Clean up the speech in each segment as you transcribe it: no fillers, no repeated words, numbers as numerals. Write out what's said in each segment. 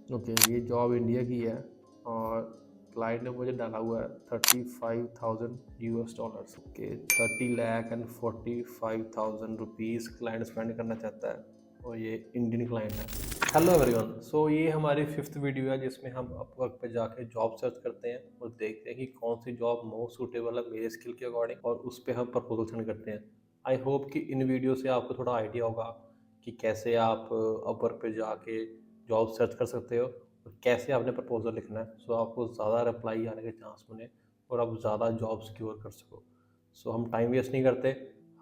Okay, ये job India की है और क्लाइंट ने मुझे डाला हुआ है $35,000। ओके, 30,45,000 क्लाइंट स्पेंड करना चाहता है और ये इंडियन क्लाइंट है। हेलो एवरीवन, सो ये हमारी 5th वीडियो है जिसमें हम अपवर्क पे जाके जॉब सर्च करते हैं और देखते हैं कि कौन सी जॉब मोस्ट सूटेबल है मेरे स्किल के अकॉर्डिंग और उस पर हम प्रपोजल सेंड करते हैं। आई होप कि इन वीडियो से आपको थोड़ा आइडिया होगा कि कैसे आप अपवर्क पे जाके जॉब सर्च कर सकते हो और कैसे आपने प्रपोजल लिखना है सो आपको ज़्यादा रिप्लाई आने के चांस बने और आप ज़्यादा जॉब सिक्योर कर सको। सो हम टाइम वेस्ट नहीं करते,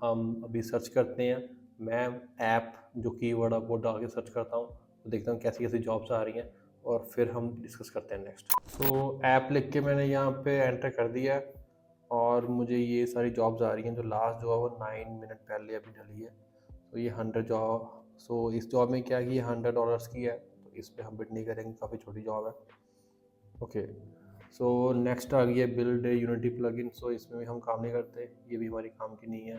हम अभी सर्च करते हैं। मैं ऐप जो कीवर्ड है वो डाल के सर्च करता हूँ, तो देखता हूँ कैसी कैसी जॉब्स आ रही हैं और फिर हम डिस्कस करते हैं नेक्स्ट। सो ऐप लिख के मैंने यहाँ पे एंटर कर दिया है और मुझे ये सारी जॉब्स आ रही हैं। जो लास्ट जॉब है वो 9 मिनट पहले अभी डली है। तो ये 100 जॉब, सो इस जॉब में क्या है कि ये $100 की है, तो इस पर हम बिड नहीं करेंगे, काफ़ी छोटी जॉब है। ओके, सो नेक्स्ट आ गई है बिल्ड यूनिटी प्लगइन। सो इसमें भी हम काम नहीं करते, ये भी हमारी काम की नहीं है।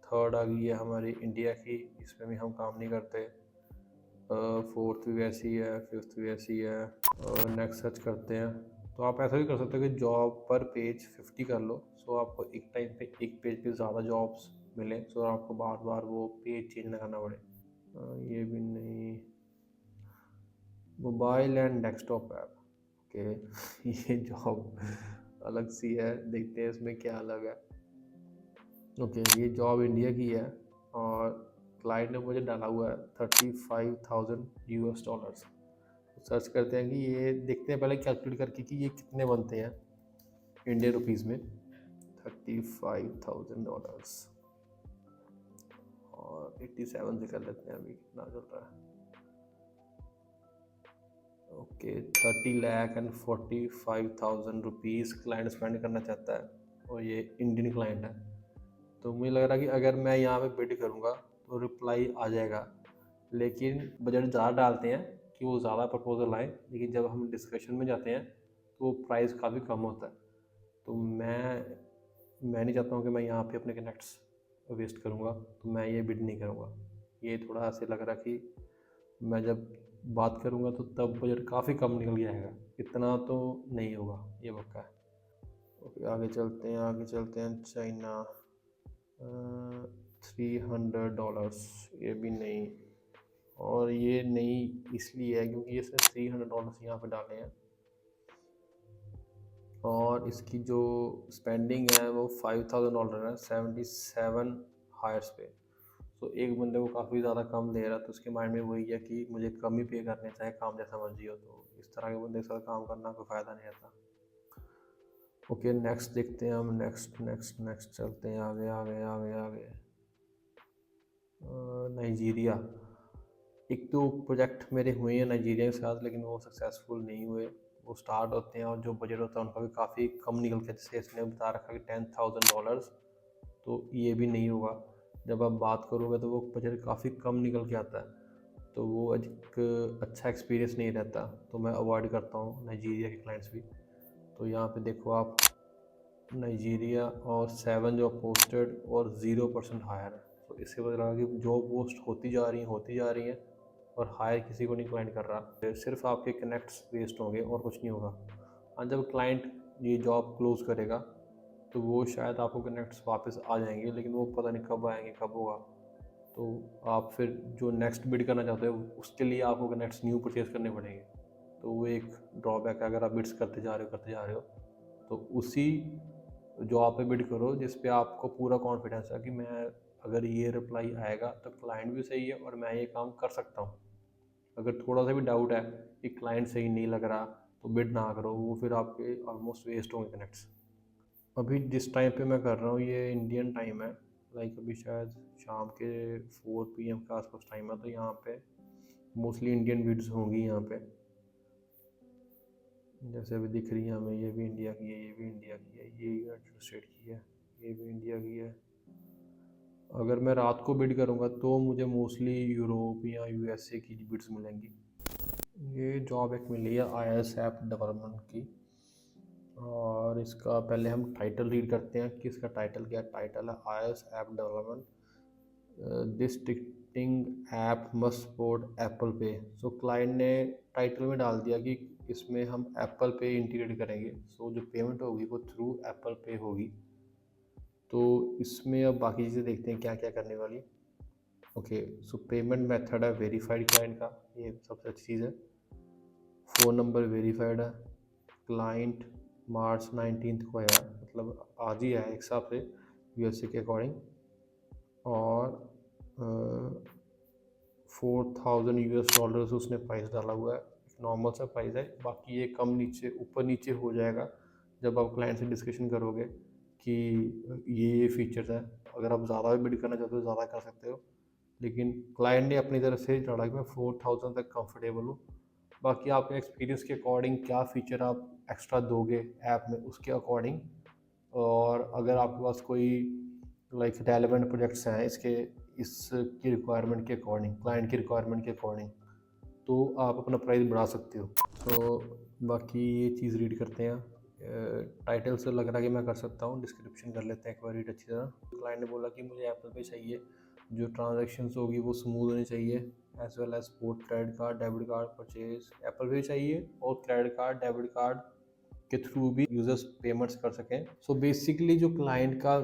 थर्ड आ गई है हमारी इंडिया की, इसमें भी हम काम नहीं करते। फोर्थ भी वैसी है, फिफ्थ भी वैसी है। और नेक्स्ट सर्च करते हैं। तो आप ऐसा भी कर सकते हो कि जॉब पर पेज 50 कर लो, सो आपको एक टाइम पे एक पेज पे ज़्यादा जॉब्स मिले, सो आपको बार बार वो पेज चेंज ना करना पड़े। ये भी नहीं। Mobile and desktop app, okay ये जॉब अलग सी है, देखते हैं इसमें क्या अलग है। ओके, ये जॉब इंडिया की है और क्लाइंट ने मुझे डाला हुआ है $35,000। सर्च करते हैं कि ये देखते हैं पहले कैलकुलेट करके कि ये कितने बनते हैं इंडियन रुपीज़ में। $35,000 और 87 से कर लेते हैं, अभी कितना चल रहा है। ओके, 30,45,000 क्लाइंट स्पेंड करना चाहता है और ये इंडियन क्लाइंट है। तो मुझे लग रहा है कि अगर मैं यहाँ पे बिड करूँगा तो रिप्लाई आ जाएगा, लेकिन बजट ज़्यादा डालते हैं कि वो ज़्यादा प्रपोजल आए, लेकिन जब हम डिस्कशन में जाते हैं तो वो प्राइस काफ़ी कम होता है। तो मैं नहीं चाहता हूँ कि मैं यहाँ पे अपने कनेक्ट्स वेस्ट करूँगा, तो मैं ये बिड नहीं करूँगा। ये थोड़ा ऐसे लग रहा कि मैं जब बात करूँगा तो तब बजट काफ़ी कम निकल जाएगा, इतना तो नहीं होगा, ये पक्का है। ओके, आगे चलते हैं, आगे चलते हैं। चाइना, $300, ये भी नहीं। और ये नहीं इसलिए है क्योंकि इसने $300 यहाँ पे डाले हैं और इसकी जो स्पेंडिंग है वो $5,000 है 77 हायर्स पे। तो एक बंदे को काफ़ी ज़्यादा कम दे रहा है, तो उसके माइंड में वही है कि मुझे कम ही पे करने, चाहे काम जैसा मर्जी हो। तो इस तरह के बंदे के साथ काम करना कोई फ़ायदा नहीं रहता। ओके, नेक्स्ट देखते हैं हम। नेक्स्ट नेक्स्ट नेक्स्ट चलते हैं आगे आगे आगे आगे। नाइजीरिया, एक दो प्रोजेक्ट मेरे हुए हैं नाइजीरिया के साथ, लेकिन वो सक्सेसफुल नहीं हुए। वो स्टार्ट होते हैं और जो बजट होता है उनका भी काफ़ी कम निकल के, जैसे इसने बता रखा कि $10,000, तो ये भी नहीं होगा। जब आप बात करोगे तो वो बजट काफ़ी कम निकल के आता है, तो वो एक अच्छा एक्सपीरियंस नहीं रहता, तो मैं अवॉइड करता हूँ नाइजीरिया के क्लाइंट्स भी। तो यहाँ पे देखो आप, नाइजीरिया और 7 जो पोस्टेड और 0% हायर है। तो इससे पता लगा कि जॉब पोस्ट होती जा रही हैं और हायर किसी को नहीं क्लाइंट कर रहा। सिर्फ आपके कनेक्ट्स वेस्ट होंगे और कुछ नहीं होगा। और जब क्लाइंट ये जॉब क्लोज करेगा तो वो शायद आपको कनेक्ट्स वापस आ जाएंगे, लेकिन वो पता नहीं कब आएंगे, कब होगा। तो आप फिर जो नेक्स्ट बिड करना चाहते हो उसके लिए आपको कनेक्ट्स न्यू परचेज करने पड़ेंगे। तो वो एक ड्रॉबैक है अगर आप बिड्स करते जा रहे हो। तो उसी जॉब पे बिड करो जिस पे आपको पूरा कॉन्फिडेंस है कि मैं, अगर ये रिप्लाई आएगा तो क्लाइंट भी सही है और मैं ये काम कर सकता हूँ। अगर थोड़ा सा भी डाउट है कि क्लाइंट सही नहीं लग रहा तो बिड ना करो, वो फिर आपके ऑलमोस्ट वेस्ट होंगे कनेक्ट्स। अभी जिस टाइम पे मैं कर रहा हूँ ये इंडियन टाइम है, लाइक अभी शायद शाम के 4 PM के आसपास टाइम है, तो यहाँ पे मोस्टली इंडियन बिड्स होंगी यहाँ पे। जैसे अभी दिख रही है हमें, ये भी इंडिया की है, ये भी इंडिया की है, ये यूनाइटेड स्टेट की है, ये भी इंडिया की है। अगर मैं रात को बिड करूँगा तो मुझे मोस्टली यूरोप या USA की बिड्स मिलेंगी। ये जॉब एक मिली है IS ऐप डेवलपमेंट की, और इसका पहले हम टाइटल रीड करते हैं कि इसका टाइटल क्या है। टाइटल है IS app development, this ticketing app must support Apple Pay. So client ने टाइटल में डाल दिया कि इसमें हम एप्पल पे इंटीग्रेट करेंगे। सो जो पेमेंट होगी वो थ्रू एप्पल पे होगी। तो इसमें अब बाकी चीज़ें देखते हैं क्या क्या करने वाली। ओके, सो पेमेंट मेथड है वेरीफाइड क्लाइंट का, ये सबसे अच्छी चीज़ है। फ़ोन नंबर वेरीफाइड है। क्लाइंट मार्च 19 को आया, मतलब आज ही आया एक हिसाब से यूएसए के अकॉर्डिंग। और 4000 यूएस डॉलर्स उसने प्राइस डाला हुआ है। नॉर्मल सा प्राइस है, बाकी ये कम नीचे ऊपर नीचे हो जाएगा जब आप क्लाइंट से डिस्कशन करोगे कि ये फीचर्स हैं। अगर आप ज़्यादा भी बिड करना चाहते हो ज़्यादा कर सकते हो, लेकिन क्लाइंट ने अपनी तरफ से डाला कि मैं 4000 तक कंफर्टेबल हूँ। बाकी आपके एक्सपीरियंस के अकॉर्डिंग क्या फ़ीचर आप एक्स्ट्रा दोगे ऐप में, उसके अकॉर्डिंग। और अगर आपके पास कोई लाइक रेलेवेंट प्रोजेक्ट्स हैं इसकी रिक्वायरमेंट के अकॉर्डिंग, क्लाइंट की रिक्वायरमेंट के अकॉर्डिंग, तो आप अपना प्राइस बढ़ा सकते हो। तो बाकी ये चीज़ रीड करते हैं। टाइटल से लग रहा है कि मैं कर सकता हूँ, डिस्क्रिप्शन कर लेते हैं एक बार रीड अच्छी तरह। क्लाइंट ने बोला कि मुझे एप्पल पे चाहिए, जो ट्रांजैक्शंस होगी वो स्मूथ होनी चाहिए, as well as both credit card debit card purchase Apple Pay चाहिए, और क्रेडिट कार्ड डेबिट कार्ड के थ्रू भी यूज़र्स पेमेंट्स कर सकें। सो बेसिकली जो क्लाइंट का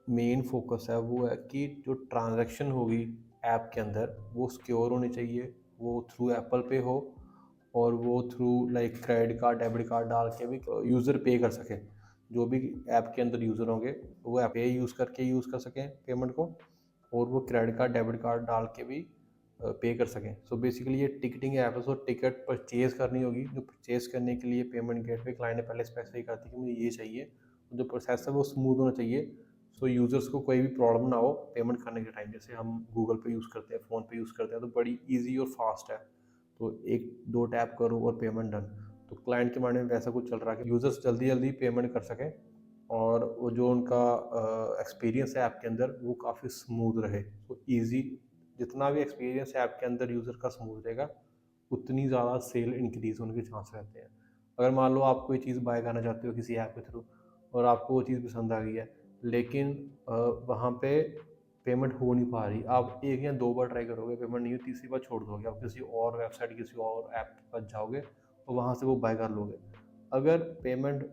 मेन फोकस है वो है कि जो ट्रांजैक्शन होगी ऐप के अंदर वो सिक्योर होनी चाहिए, वो थ्रू एप्पल पे हो, और वो through like credit card debit card डाल के भी यूज़र पे कर सके। जो भी ऐप के अंदर यूज़र होंगे वो ऐप पे यूज़ करके यूज़ कर सकें पेमेंट को, और वो क्रेडिट कार्ड डेबिट कार्ड डाल के भी पे कर सकें। सो बेसिकली ये टिकटिंग ऐप है। सो टिकट परचेज़ करनी होगी, जो परचेज़ करने के लिए पेमेंट गेटवे क्लाइंट ने पहले स्पेसिफाई कर दी कि मुझे ये चाहिए। जो प्रोसेस है वो स्मूथ होना चाहिए, सो यूज़र्स को कोई भी प्रॉब्लम ना हो पेमेंट करने के टाइम। जैसे हम गूगल पे यूज़ करते हैं, फ़ोन पे यूज़ करते हैं, तो बड़ी ईजी और फास्ट है, तो एक दो टैप करो और पेमेंट डन। तो क्लाइंट के माइंड में वैसा कुछ चल रहा है कि यूज़र्स जल्दी जल्दी पेमेंट कर सकें, और वो जो उनका एक्सपीरियंस है ऐप के अंदर वो काफ़ी स्मूथ रहे। तो ईजी, जितना भी एक्सपीरियंस ऐप के अंदर यूज़र का स्मूथ रहेगा, उतनी ज़्यादा सेल इंक्रीज़ होने के चांस रहते हैं। अगर मान लो आप कोई चीज़ बाय करना चाहते हो किसी ऐप के थ्रू, और आपको वो चीज़ पसंद आ गई है, लेकिन वहाँ पे पेमेंट हो नहीं पा रही, आप एक या दो बार ट्राई करोगे, पेमेंट नहीं हुई, तीसरी बार छोड़ दोगे, आप किसी और वेबसाइट किसी और ऐप पर जाओगे और वहाँ से वो बाय कर लोगे। अगर पेमेंट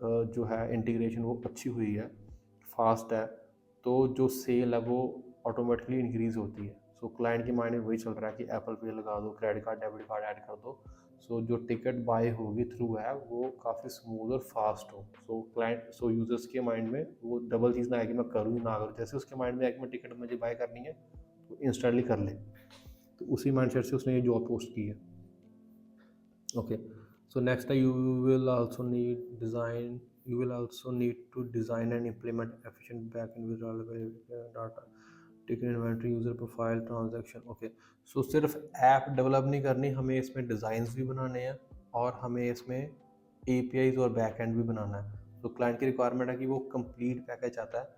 जो है इंटीग्रेशन वो अच्छी हुई है, फास्ट है, तो जो सेल है वो ऑटोमेटिकली इंक्रीज़ होती है। सो क्लाइंट के माइंड में वही चल रहा है कि एप्पल पे लगा दो, credit card debit card add कर दो, सो जो टिकट बाय होगी थ्रू है वो काफ़ी स्मूथ और फास्ट हो। सो यूज़र्स के माइंड में वो डबल चीज़ ना आए कि मैं करूँ ना करूँ। जैसे उसके माइंड में आए कि मैं टिकट मुझे बाय करनी है तो इंस्टेंटली कर ले, तो उसी माइंडसेट से उसने ये जॉब पोस्ट की है। Okay, so next you will also need design you will also need to design and implement efficient backend with relevant data, ticket inventory, user profile, transaction। Okay, so सिर्फ app develop नहीं करनी, हमें इसमें designs भी बनाने हैं, और हमें इसमें एपीआईज और बैकएंड भी बनाना है। तो क्लाइंट की रिक्वायरमेंट है कि वो कंप्लीट पैकेज चाहता है,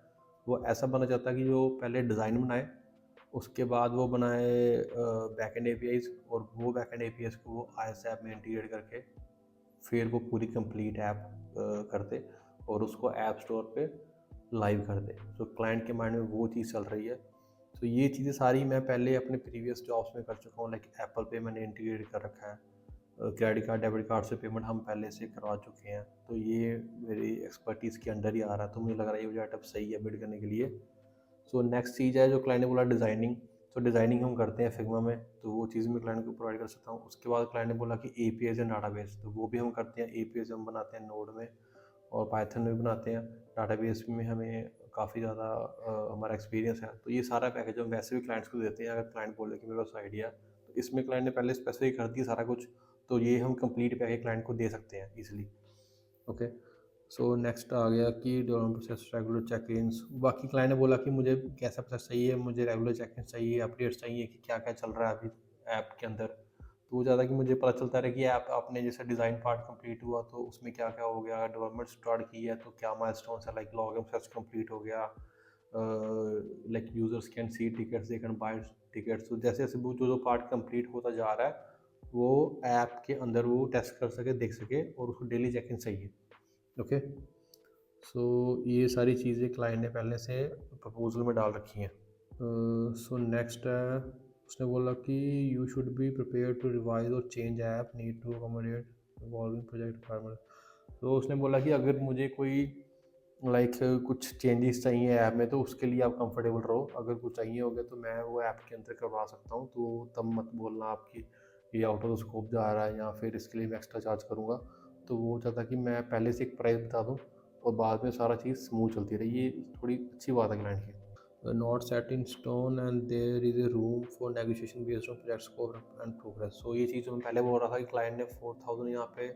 वो ऐसा बनना चाहता है कि जो पहले डिज़ाइन बनाए, उसके बाद वो बनाए बैकएंड एपीआईज, और वो बैकएंड एपीआईज को वो आईएस ऐप में इंटीग्रेट करके फिर वो पूरी कंप्लीट ऐप कर दे और उसको ऐप स्टोर पे लाइव कर दे। तो क्लाइंट के माइंड में वो चीज़ चल रही है। तो ये चीज़ें सारी मैं पहले अपने प्रीवियस जॉब्स में कर चुका हूँ, लाइक एप्पल पे मैंने इंटीग्रेट कर रखा है, क्रेडिट कार्ड डेबिट कार्ड से पेमेंट हम पहले से करवा चुके हैं, तो ये मेरी एक्सपर्टीज़ के अंडर ही आ रहा है। तो मुझे लग रहा है ये सेटअप सही है बिल्ड करने के लिए। सो नेक्स्ट चीज़ है जो क्लाइंट ने बोला डिज़ाइनिंग। तो डिज़ाइनिंग हम करते हैं फिग्मा में, तो वो चीज़ मैं क्लाइंट को प्रोवाइड कर सकता हूँ। उसके बाद क्लाइंट ने बोला कि एपीआईज एंड डाटाबेस, तो वो भी हम करते हैं। एपीआईज हम बनाते हैं नोड में और पाइथन में भी बनाते हैं। डाटाबेस में हमें काफ़ी ज़्यादा हमारा एक्सपीरियंस है, तो ये सारा पैकेज हम वैसे भी क्लाइंट्स को देते हैं। अगर क्लाइंट बोले कि मेरे पास आइडिया, तो इसमें क्लाइंट ने पहले स्पेसिफाई कर दिया सारा कुछ, तो ये हम कंप्लीट पैकेज क्लाइंट को दे सकते हैं ईजिली। ओके, सो नेक्स्ट आ गया कि development process, regular check ins. बाकी क्लाइंट ने बोला कि मुझे कैसा प्रोसेस चाहिए, मुझे रेगुलर चेक इन चाहिए, अपडेट्स चाहिए कि क्या क्या चल रहा है अभी ऐप के अंदर। तो वो ज़्यादा कि मुझे पता चलता रहे कि ऐप आपने जैसे डिज़ाइन पार्ट कंप्लीट हुआ तो उसमें क्या क्या हो गया, डेवलपमेंट स्टार्ट की है तो क्या माइलस्टोन्स है, लाइक लॉगिन प्रोसेस कंप्लीट हो गया, like users can see tickets, they can buy tickets. तो जैसे जैसे वो जो पार्ट कंप्लीट होता जा रहा है वो ऐप के अंदर वो टेस्ट कर सके, देख सके, और उसको डेली चेक इन चाहिए। ओके, सो ये सारी चीज़ें क्लाइंट ने पहले से प्रपोजल में डाल रखी हैं। सो नेक्स्ट है, उसने बोला कि you should be prepare to revise और change app need to accommodate evolving project requirement. तो उसने बोला कि अगर मुझे कोई कुछ चेंजेस चाहिए ऐप में तो उसके लिए आप कंफर्टेबल रहो, अगर कुछ चाहिए होगा तो मैं वो ऐप के अंदर करवा सकता हूँ, तो तब मत बोलना आपकी ये आउट ऑफ स्कोप जा रहा है या फिर इसके लिए मैं एक्स्ट्रा चार्ज करूँगा। तो वो चाहता कि मैं पहले से एक प्राइस बता दूँ और बाद में सारा चीज़ स्मूथ चलती रही, ये थोड़ी अच्छी बात है क्लाइंट की। Not set in stone and there is a room for negotiation based on project scope and progress. So ये चीज़ जो मैं पहले बोल रहा था कि क्लाइंट ने 4000 यहाँ पे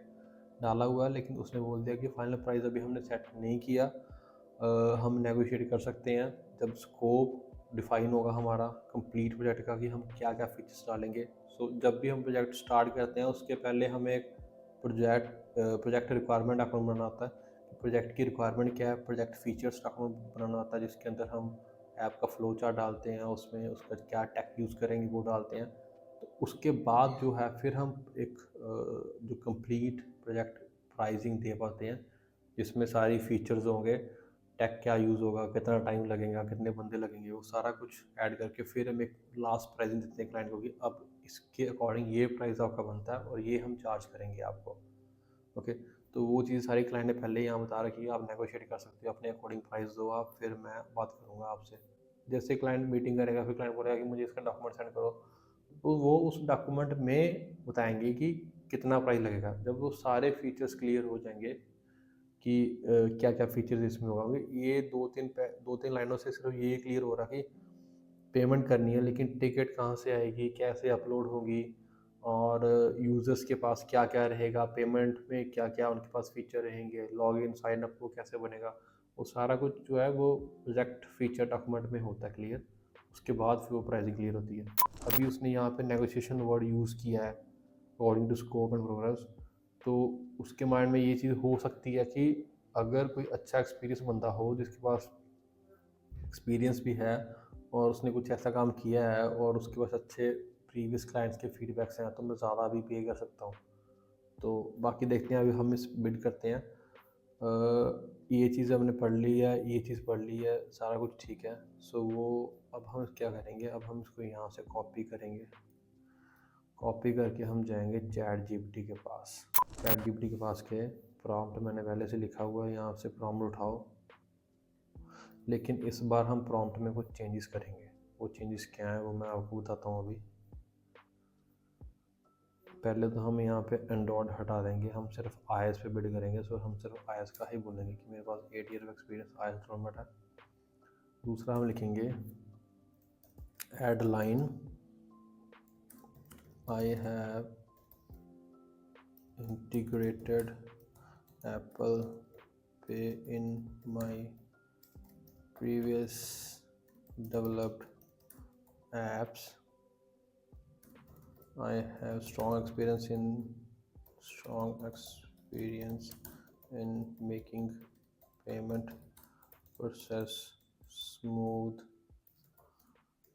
डाला हुआ है, लेकिन उसने बोल दिया कि फाइनल प्राइस अभी हमने सेट नहीं किया, हम नेगोशिएट कर सकते हैं जब स्कोप डिफाइन होगा हमारा कंप्लीट प्रोजेक्ट का कि हम क्या क्या फीचर्स डालेंगे। सो जब भी हम प्रोजेक्ट स्टार्ट करते हैं उसके पहले हमें एक प्रोजेक्ट रिक्वायरमेंट डॉक्यूमेंट बनाना होता है, प्रोजेक्ट की रिक्वायरमेंट क्या है, प्रोजेक्ट फीचर्स डॉक्यूमेंट बनाना होता है जिसके अंदर हम ऐप का फ्लो चार्ट डालते हैं, उसमें उसका क्या टेक यूज़ करेंगे वो डालते हैं। तो उसके बाद जो है फिर हम एक जो कंप्लीट प्रोजेक्ट प्राइसिंग दे पाते हैं जिसमें सारी फीचर्स होंगे, टेक क्या यूज़ होगा, कितना टाइम लगेगा, कितने बंदे लगेंगे, वो सारा कुछ ऐड करके फिर हम एक लास्ट प्राइसिंग देते हैं क्लाइंट को कि अब इसके अकॉर्डिंग ये प्राइस आपका बनता है और ये हम चार्ज करेंगे आपको। ओके, तो वो चीज़ सारी क्लाइंट ने पहले ही यहाँ बता रखी है, आप नेगोशिएट कर सकते हो अपने अकॉर्डिंग प्राइस दो आप, फिर मैं बात करूँगा आपसे। जैसे क्लाइंट मीटिंग करेगा फिर क्लाइंट बोलेगा कि मुझे इसका डॉक्यूमेंट सेंड करो, तो वो उस डॉक्यूमेंट में बताएंगे कि कितना प्राइस लगेगा। जब वो सारे फीचर्स क्लियर हो जाएंगे कि क्या क्या फीचर्स इसमें होंगे, ये दो तीन लाइनों से सिर्फ ये क्लियर हो रहा कि पेमेंट करनी है, लेकिन टिकट कहाँ से आएगी, कैसे अपलोड होगी और यूज़र्स के पास क्या क्या रहेगा, पेमेंट में क्या क्या उनके पास फीचर रहेंगे, लॉगिन साइन अप वो कैसे बनेगा, वो सारा कुछ जो है वो प्रोजेक्ट फीचर डॉक्यूमेंट में होता है क्लियर। उसके बाद फिर वो प्राइसिंग क्लियर होती है। अभी उसने यहाँ पे नेगोशिएशन वर्ड यूज़ किया है according to scope and progress, तो उसके माइंड में ये चीज़ हो सकती है कि अगर कोई अच्छा एक्सपीरियंस बंदा हो जिसके पास एक्सपीरियंस भी है और उसने कुछ ऐसा काम किया है और उसके पास अच्छे प्रीवियस क्लाइंट्स के फीडबैक्स हैं, तो मैं ज़्यादा भी पे कर सकता हूँ। तो बाकी देखते हैं, अभी हम इस बिड करते हैं। ये चीज़ हमने पढ़ ली है, ये चीज़ पढ़ ली है, सारा कुछ ठीक है। सो वो अब हम क्या करेंगे, अब हम इसको यहाँ से कॉपी करेंगे, कॉपी करके हम जाएंगे चैट जीपीटी के पास। चैट जीपीटी के पास के प्रॉम्प्ट मैंने पहले से लिखा हुआ है, यहाँ से प्रॉम्प्ट उठाओ, लेकिन इस बार हम प्रॉम्प्ट में कुछ चेंजेस करेंगे। वो चेंजेस क्या है वो मैं आपको बताता हूँ अभी। पहले तो हम यहाँ पे एंड्रॉयड हटा देंगे, हम सिर्फ आईएस पे बिड करेंगे। सो हम सिर्फ आईएस का ही बोलेंगे कि मेरे पास 8 year of experience iOS development है। दूसरा हम लिखेंगे add line, I have integrated Apple Pay in my previous developed apps. I have strong experience in making payment process smooth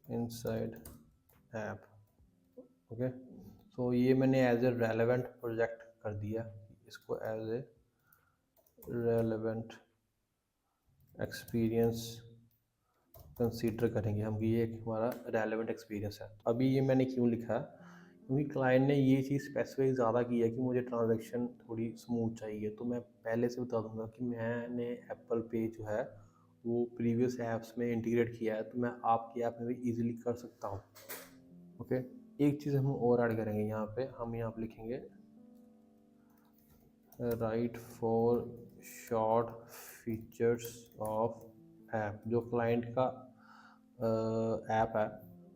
inside app. Okay, so ये मैंने एज ए रेलेवेंट प्रोजेक्ट कर दिया, इसको as a relevant experience consider करेंगे हम कि ये एक हमारा रेलेवेंट एक्सपीरियंस है। अभी ये मैंने क्यों लिखा, क्योंकि क्लाइंट ने ये चीज़ स्पेसिफाई ज़्यादा की है कि मुझे ट्रांजैक्शन थोड़ी स्मूथ चाहिए, तो मैं पहले से बता दूंगा कि मैंने एप्पल पे जो है वो प्रीवियस ऐप्स में इंटीग्रेट किया है, तो मैं आपकी ऐप में भी ईजिली कर सकता हूँ। ओके, एक चीज़ हम और ऐड करेंगे यहाँ पे, हम यहाँ पे लिखेंगे right for short features of app. जो क्लाइंट का ऐप है,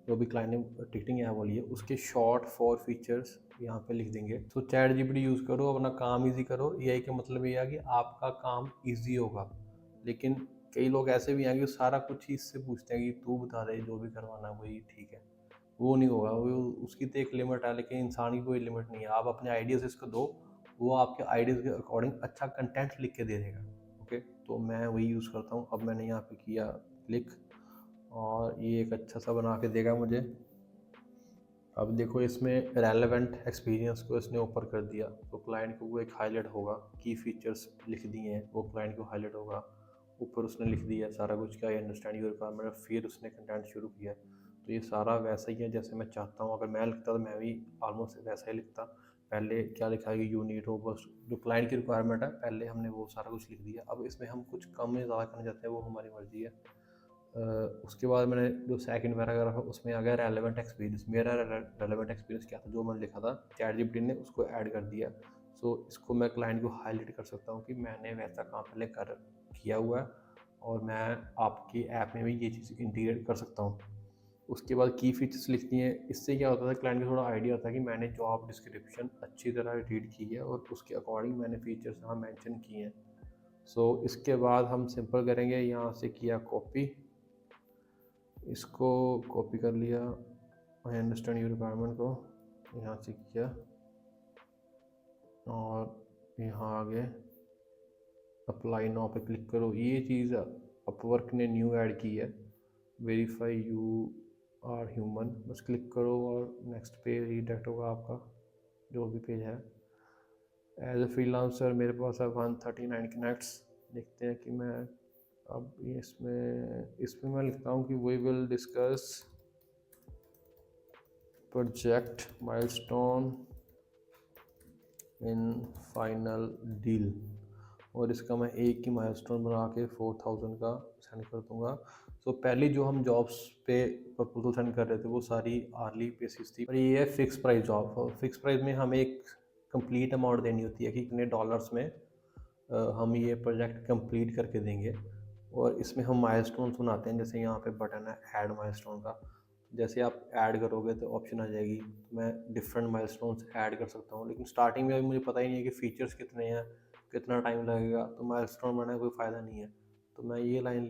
जो भी क्लाइंट ने टिकटिंग ऐप बोली है, उसके शॉर्ट फॉर फीचर्स यहाँ पे लिख देंगे। तो चैट जीपीटी यूज़ करो, अपना काम इजी करो, यही का मतलब ये है कि आपका काम इजी होगा। लेकिन कई लोग ऐसे भी हैं कि सारा कुछ ही इससे पूछते हैं कि तू बता दे, जो भी करवाना वही ठीक है, वो नहीं होगा। वो उसकी तो एक लिमिट है, लेकिन इंसान की कोई लिमिट नहीं है। आप अपने आइडियाज़ इसको दो, वो आपके आइडियाज़ के अकॉर्डिंग अच्छा कंटेंट लिख के दे देगा। ओके, तो मैं वही यूज़ करता हूँ। अब मैंने यहाँ पे किया क्लिक और ये एक अच्छा सा बना के देगा मुझे। अब देखो इसमें रेलेवेंट एक्सपीरियंस को इसने ऊपर कर दिया, तो क्लाइंट को वो एक हाईलाइट होगा, की फीचर्स लिख दिए हैं वो क्लाइंट को हाईलाइट होगा। ऊपर उसने लिख दिया सारा कुछ क्या, आई अंडरस्टैंड योर रिक्वायरमेंट, फिर उसने कंटेंट शुरू किया। तो ये सारा वैसा ही है जैसे मैं चाहता हूँ। अगर मैं लिखता तो मैं भी ऑलमोस्ट वैसा ही लिखता। पहले क्या लिखा है कि यू नीड रोबस्ट, जो क्लाइंट की रिक्वायरमेंट है पहले हमने वो सारा कुछ लिख दिया। अब इसमें हम कुछ कम या ज़्यादा करना चाहते हैं वो हमारी मर्ज़ी है। उसके बाद मैंने जो सेकंड पैराग्राफ है उसमें आ गया रेलेवेंट एक्सपीरियंस। मेरा रेलेवेंट एक्सपीरियंस क्या था, जो मैंने लिखा था चैट जीपीटी ने उसको ऐड कर दिया। सो इसको मैं क्लाइंट को हाईलाइट कर सकता हूँ कि मैंने वैसा काम पहले किया हुआ है और मैं आपकी ऐप में भी ये चीज़ इंटीग्रेट कर सकता हूँ। उसके बाद की फीचर्स लिखती हैं। इससे क्या होता था, क्लाइंट को थोड़ा आइडिया होता है कि मैंने जॉब डिस्क्रिप्शन अच्छी तरह रीड की है और उसके अकॉर्डिंग मैंने फीचर्स यहाँ मेंशन किए हैं। सो इसके बाद हम सिंपल करेंगे, यहाँ से किया कॉपी, इसको कॉपी कर लिया, आई अंडरस्टैंड योर रिक्वायरमेंट को यहाँ से किया और यहाँ आगे अप्लाई नाउ पे क्लिक करो। ये चीज़ अपवर्क ने न्यू ऐड की है, वेरीफाई यू आर ह्यूमन, बस क्लिक करो और नेक्स्ट पेज रीडायरेक्ट होगा आपका जो भी पेज है। एज ए फ्रीलांसर मेरे पास है 139 कनेक्ट्स। देखते हैं कि मैं अब इसमें मैं लिखता हूँ कि we will discuss project milestone in final deal, और इसका मैं एक ही माइलस्टोन बना के 4000 का सेंड कर दूंगा। सो पहले जो हम जॉब्स पे प्रपोजल सेंड कर रहे थे वो सारी आर्ली बेसिस थी, और ये है फिक्स प्राइस जॉब। और फिक्स प्राइस में हमें एक कंप्लीट अमाउंट देनी होती है कि कितने डॉलर्स में हम ये प्रोजेक्ट कंप्लीट करके देंगे। और इसमें हम माइलस्टोन्स बनाते हैं, जैसे यहाँ पे बटन है ऐड माइलस्टोन का, जैसे आप ऐड करोगे तो ऑप्शन आ जाएगी, तो मैं डिफरेंट माइलस्टोन्स ऐड कर सकता हूँ। लेकिन स्टार्टिंग में अभी मुझे पता ही नहीं है कि फ़ीचर्स कितने हैं, कितना टाइम लगेगा, तो माइलस्टोन बनाने का कोई फ़ायदा नहीं है। तो मैं ये लाइन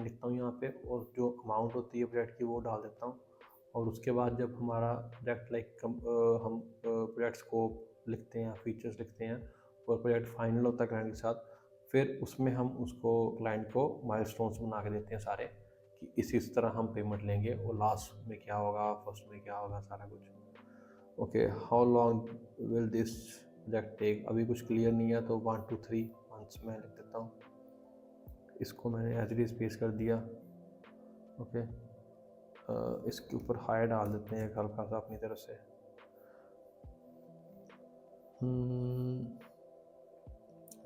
लिखता हूँ यहाँ पे, और जो अमाउंट होती है प्रोजेक्ट की वो डाल देता हूँ। और उसके बाद जब हमारा प्रोजेक्ट हम प्रोजेक्ट स्कोप लिखते हैं, फीचर्स लिखते हैं और प्रोजेक्ट फाइनल होता है क्लाइंट के साथ, फिर उसमें हम उसको क्लाइंट को माइलस्टोन्स बना के देते हैं सारे, कि इस तरह हम पेमेंट लेंगे और लास्ट में क्या होगा, फर्स्ट में क्या होगा, सारा कुछ। Okay, how long will this project take, अभी कुछ क्लियर नहीं है तो 1 to 3 मंथ्स में लिख देता हूँ। इसको मैंने एज इट इज पेस्ट कर दिया। ओके, इसके ऊपर हाई डाल देते हैं हल्का सा अपनी तरफ से।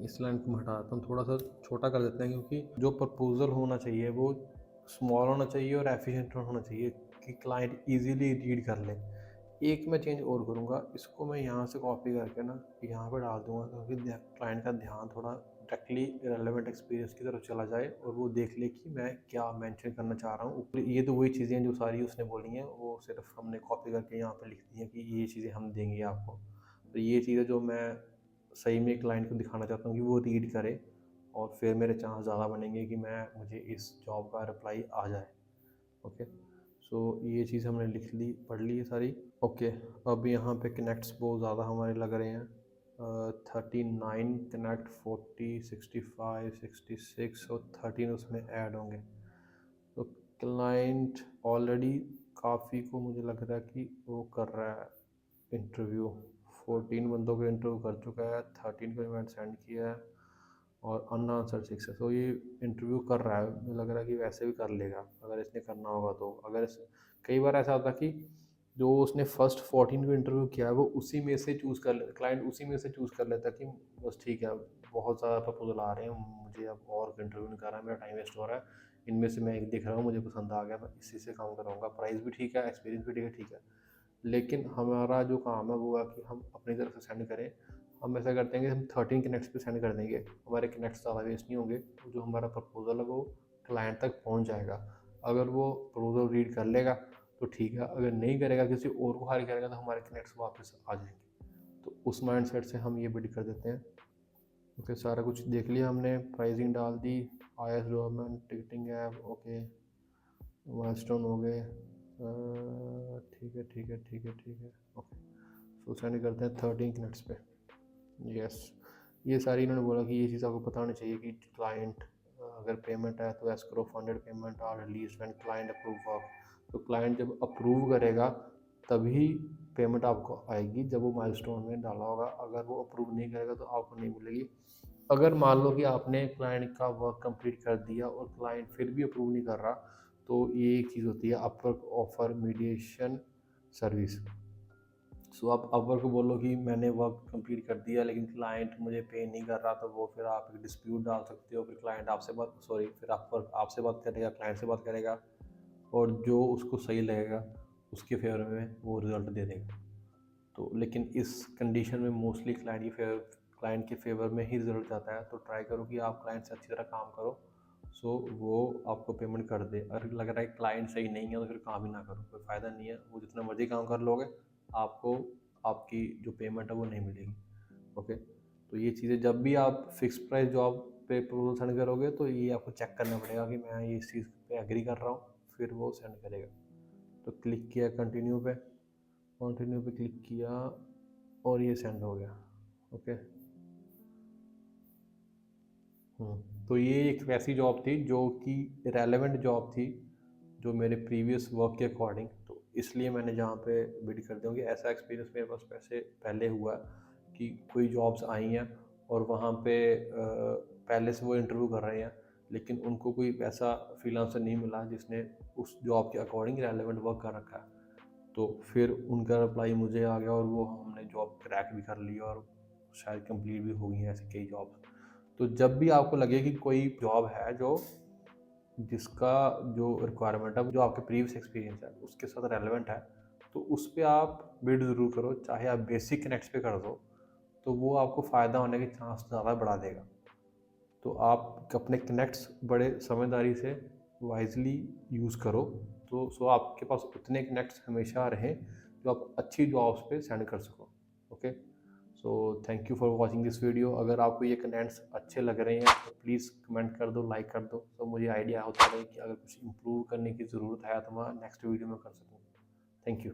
इस लाइन को मैं हटा देता हूँ, थोड़ा सा छोटा कर देते हैं, क्योंकि जो प्रपोजल होना चाहिए वो स्मॉल होना चाहिए और एफिशिएंट होना चाहिए कि क्लाइंट इजीली रीड कर ले। एक मैं चेंज और करूँगा, इसको मैं यहाँ से कॉपी करके ना यहाँ पे डाल दूँगा, क्योंकि क्लाइंट का ध्यान थोड़ा डायरेक्टली रेलेवेंट एक्सपीरियंस की तरफ चला जाए और वो देख ले कि मैं क्या मेंशन करना चाह रहा हूँ। ये तो वही चीज़ें जो सारी उसने बोली हैं वो सिर्फ हमने कॉपी करके यहाँ पर लिख दी हैं कि ये चीज़ें हम देंगे आपको। तो ये चीज़ें जो मैं सही में क्लाइंट को दिखाना चाहता हूँ कि वो रीड करे, और फिर मेरे चांस ज़्यादा बनेंगे कि मुझे इस जॉब का रिप्लाई आ जाए। ओके, सो ये चीज़ हमने लिख ली, पढ़ ली है सारी। ओके, अब यहाँ पे कनेक्ट्स बहुत ज़्यादा हमारे लग रहे हैं, 39 कनेक्ट, 40, 65, 66 और 13 उसमें ऐड होंगे। तो क्लाइंट ऑलरेडी काफ़ी को मुझे लग रहा है कि वो कर रहा है इंटरव्यू, 14 बंदों को इंटरव्यू कर चुका है, 13 को इवेंट सेंड किया है और अनआंसर्ड 6 है। तो ये इंटरव्यू कर रहा है, मुझे लग रहा है कि वैसे भी कर लेगा अगर इसने करना होगा तो। कई बार ऐसा होता है कि जो उसने फर्स्ट 14 को इंटरव्यू किया है वो उसी में से चूज़ कर ले, क्लाइंट उसी में से चूज़ कर लेता है कि बस ठीक है, बहुत ज़्यादा प्रपोजल आ रहे हैं, मुझे अब और इंटरव्यू नहीं कर रहा है, मेरा टाइम वेस्ट हो रहा है, इनमें से मैं एक दिख रहा हूँ, मुझे पसंद आ गया, मैं इसी से काम कराऊंगा, प्राइस भी ठीक है, एक्सपीरियंस भी ठीक है। लेकिन हमारा जो काम है वो है कि हम अपनी तरफ से सेंड करें। हम ऐसा करते हैं कि हम 13 कनेक्ट्स पे सेंड कर देंगे, हमारे कनेक्ट्स ज़्यादा वेस्ट नहीं होंगे, जो हमारा प्रपोजल है वो क्लाइंट तक पहुंच जाएगा। अगर वो प्रपोजल रीड कर लेगा तो ठीक है, अगर नहीं करेगा, किसी और को हायर करेगा, तो हमारे कनेक्ट्स वापस आ जाएंगे। तो उस माइंडसेट से हम ये बिल्ड कर देते हैं। ओके, सारा कुछ देख लिया हमने, प्राइसिंग डाल दी, IS government ticketing app, okay, milestone हो गए, ठीक है। ओके, सो सेंड करते हैं 13 मिनट्स पे। यस, ये सारी इन्होंने बोला कि ये चीज़ आपको पता होनी चाहिए कि क्लाइंट अगर पेमेंट है तो escrow funded payment are release when client approve work. तो क्लाइंट जब अप्रूव करेगा तभी पेमेंट आपको आएगी, जब वो माइलस्टोन में डाला होगा। अगर वो अप्रूव नहीं करेगा तो आपको नहीं मिलेगी। अगर मान लो कि आपने क्लाइंट का वर्क कंप्लीट कर दिया और क्लाइंट फिर भी अप्रूव नहीं कर रहा, तो ये एक चीज़ होती है अपवर्क ऑफर मीडिएशन सर्विस। सो आप अपवर्क को बोलो कि मैंने वर्क कंप्लीट कर दिया लेकिन क्लाइंट मुझे पे नहीं कर रहा, तो वो फिर आप एक डिस्प्यूट डाल सकते हो। फिर क्लाइंट आपसे बात सॉरी फिर अपवर्क आपसे बात करेगा, क्लाइंट से बात करेगा, और जो उसको सही लगेगा उसके फेवर में वो रिज़ल्ट दे देगा। तो लेकिन इस कंडीशन में मोस्टली क्लाइंट के फेवर में ही रिजल्ट आता है। तो ट्राई करो कि आप क्लाइंट से अच्छी तरह काम करो, सो वो आपको पेमेंट कर दे। अगर लग रहा है क्लाइंट सही नहीं है तो फिर काम ही ना करो, कोई फ़ायदा नहीं है। वो जितना मर्जी काम कर लोगे, आपको आपकी जो पेमेंट है वो नहीं मिलेगी। ओके, तो ये चीज़ें जब भी आप फिक्स प्राइस जॉब पे प्रपोजल सेंड करोगे तो ये आपको चेक करना पड़ेगा कि मैं ये इस चीज़ पे एग्री कर रहा हूँ, फिर वो सेंड करेगा। तो क्लिक किया कंटिन्यू पे, कंटिन्यू पे क्लिक किया और ये सेंड हो गया। ओके। तो ये एक वैसी जॉब थी जो कि रेलेवेंट जॉब थी, जो मेरे प्रीवियस वर्क के अकॉर्डिंग, तो इसलिए मैंने जहाँ पे बिड कर दिया कि ऐसा एक्सपीरियंस मेरे पास पहले हुआ कि कोई जॉब्स आई हैं और वहाँ पे पहले से वो इंटरव्यू कर रहे हैं, लेकिन उनको कोई वैसा फ्रीलांसर नहीं मिला जिसने उस जॉब के अकॉर्डिंग रेलेवेंट वर्क कर रखा है। तो फिर उनका रिप्लाई मुझे आ गया और वो हमने जॉब क्रैक भी कर ली और शायद कंप्लीट भी हो गई हैं ऐसी कई जॉब्स। तो जब भी आपको लगे कि कोई जॉब है जो जिसका जो रिक्वायरमेंट है जो आपके प्रीवियस एक्सपीरियंस है उसके साथ रेलेवेंट है, तो उस पर आप बिड ज़रूर करो। चाहे आप बेसिक कनेक्ट्स पे कर दो, तो वो आपको फ़ायदा होने के चांस ज़्यादा बढ़ा देगा। तो आप अपने कनेक्ट्स बड़े समझदारी से वाइजली यूज़ करो, तो सो आपके पास उतने कनेक्ट्स हमेशा रहें जो आप अच्छी जॉब्स पे सेंड कर सको। Okay, so thank you for watching this video. अगर आपको ये कनेक्ट्स अच्छे लग रहे हैं तो प्लीज़ कमेंट कर दो, लाइक कर दो, तो मुझे आइडिया होता रहे कि अगर कुछ इम्प्रूव करने की ज़रूरत है तो मैं नेक्स्ट वीडियो में कर सकूँ। Thank you.